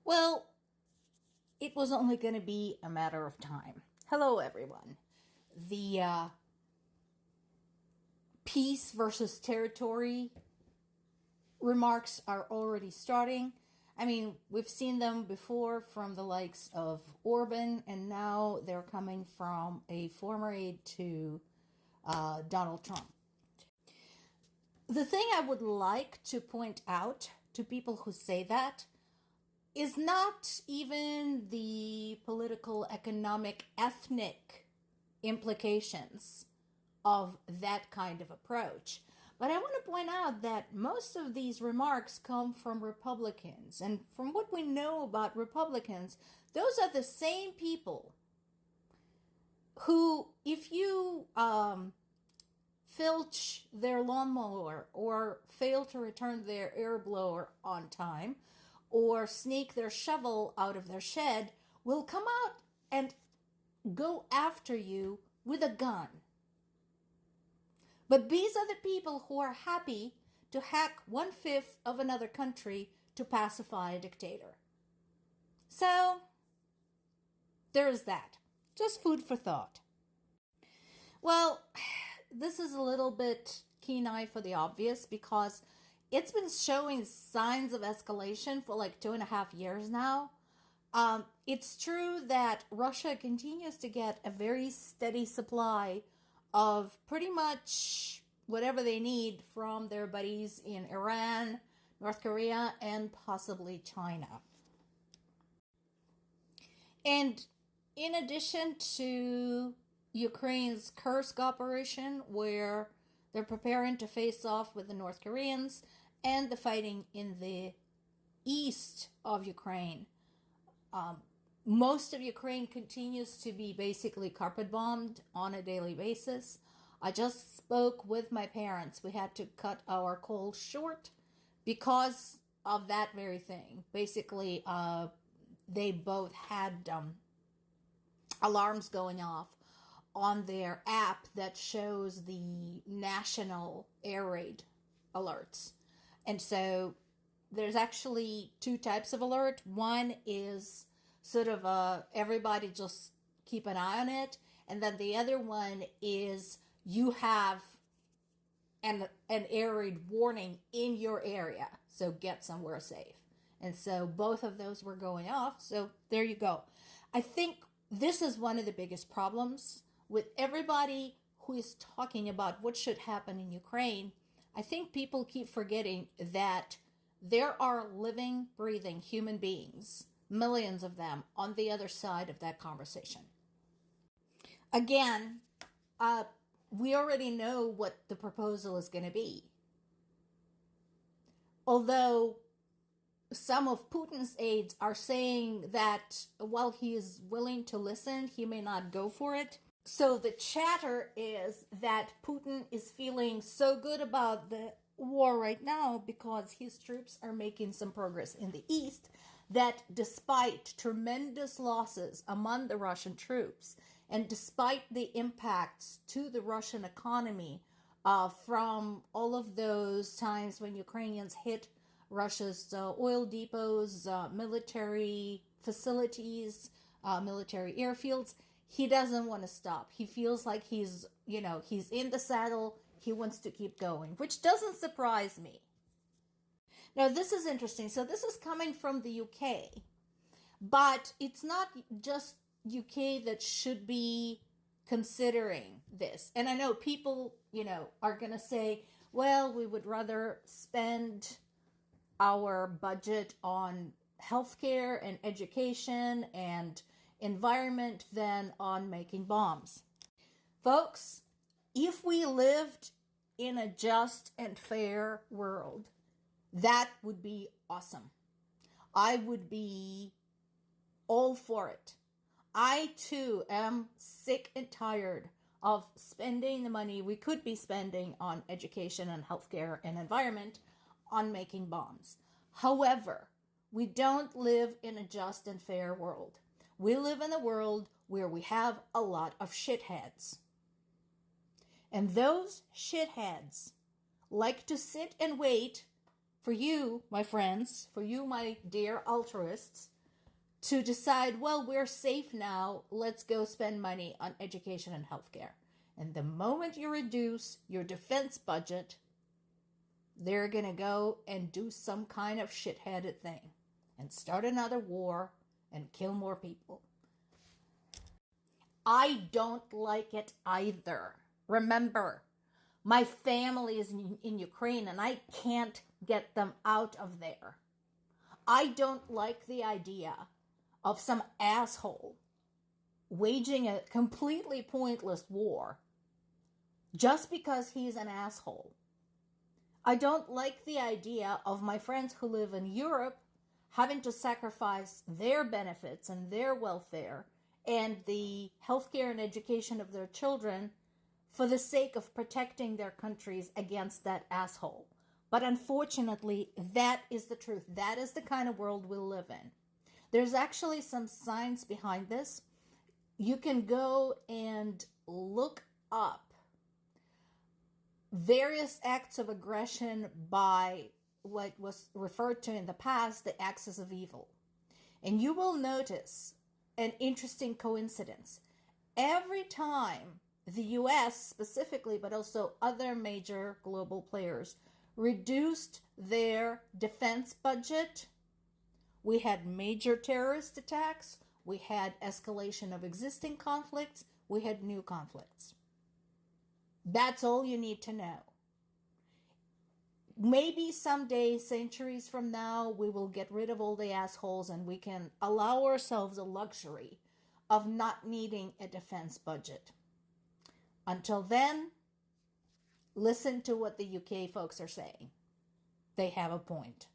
Well, it was only going to be a matter of time. Hello, everyone. The peace versus territory remarks are already starting. I mean, we've seen them before from the likes of Orban, and now they're coming from a former aide to Donald Trump. The thing I would like to point out to people who say that is not even the political, economic, ethnic implications of that kind of approach. But I want to point out that most of these remarks come from Republicans. And from what we know about Republicans, those are the same people who, if you filch their lawnmower or fail to return their air blower on time or sneak their shovel out of their shed, will come out and go after you with a gun. But these are the people who are happy to hack 1/5 of another country to pacify a dictator. So, there's that. Just food for thought. Well, this is a little bit keen eye for the obvious because it's been showing signs of escalation for like 2.5 years now. It's true that Russia continues to get a very steady supply of pretty much whatever they need from their buddies in Iran, North Korea, and possibly China. And in addition to Ukraine's Kursk operation, where they're preparing to face off with the North Koreans, and the fighting in the east of Ukraine, most of Ukraine continues to be basically carpet bombed on a daily basis. I just spoke with my parents. We had to cut our calls short because of that very thing. Basically, they both had alarms going off on their app that shows the national air raid alerts. And so there's actually two types of alert. One is sort of everybody just keep an eye on it. And then the other one is you have an air raid warning in your area. So get somewhere safe. And so both of those were going off. So there you go. I think this is one of the biggest problems with everybody who is talking about what should happen in Ukraine. I think people keep forgetting that there are living, breathing human beings, millions of them, on the other side of that conversation. Again, we already know what the proposal is going to be. Although some of Putin's aides are saying that while he is willing to listen, he may not go for it. So the chatter is that Putin is feeling so good about the war right now because his troops are making some progress in the east, that despite tremendous losses among the Russian troops and despite the impacts to the Russian economy from all of those times when Ukrainians hit Russia's oil depots, military facilities, military airfields, he doesn't want to stop. He feels like he's in the saddle. He wants to keep going, which doesn't surprise me. Now, this is interesting. So this is coming from the UK, but it's not just UK that should be considering this. And I know people, are going to say, well, we would rather spend our budget on healthcare and education and environment than on making bombs. Folks, if we lived in a just and fair world, that would be awesome. I would be all for it. I too am sick and tired of spending the money we could be spending on education and healthcare and environment on making bombs. However, we don't live in a just and fair world. We live in a world where we have a lot of shitheads. And those shitheads like to sit and wait for you, my friends, for you, my dear altruists, to decide, well, we're safe now, let's go spend money on education and healthcare. And the moment you reduce your defense budget, they're going to go and do some kind of shitheaded thing and start another war and kill more people. I don't like it either. Remember, my family is in Ukraine and I can't get them out of there. I don't like the idea of some asshole waging a completely pointless war just because he's an asshole. I don't like the idea of my friends who live in Europe having to sacrifice their benefits and their welfare and the healthcare and education of their children for the sake of protecting their countries against that asshole. But unfortunately, that is the truth. That is the kind of world we live in. There's actually some science behind this. You can go and look up various acts of aggression by what was referred to in the past the axis of evil. And you will notice an interesting coincidence. Every time the US specifically, but also other major global players, reduced their defense budget, we had major terrorist attacks, we had escalation of existing conflicts, we had new conflicts. That's all you need to know. Maybe someday, centuries from now, we will get rid of all the assholes and we can allow ourselves a luxury of not needing a defense budget. Until then, listen to what the UK folks are saying. They have a point.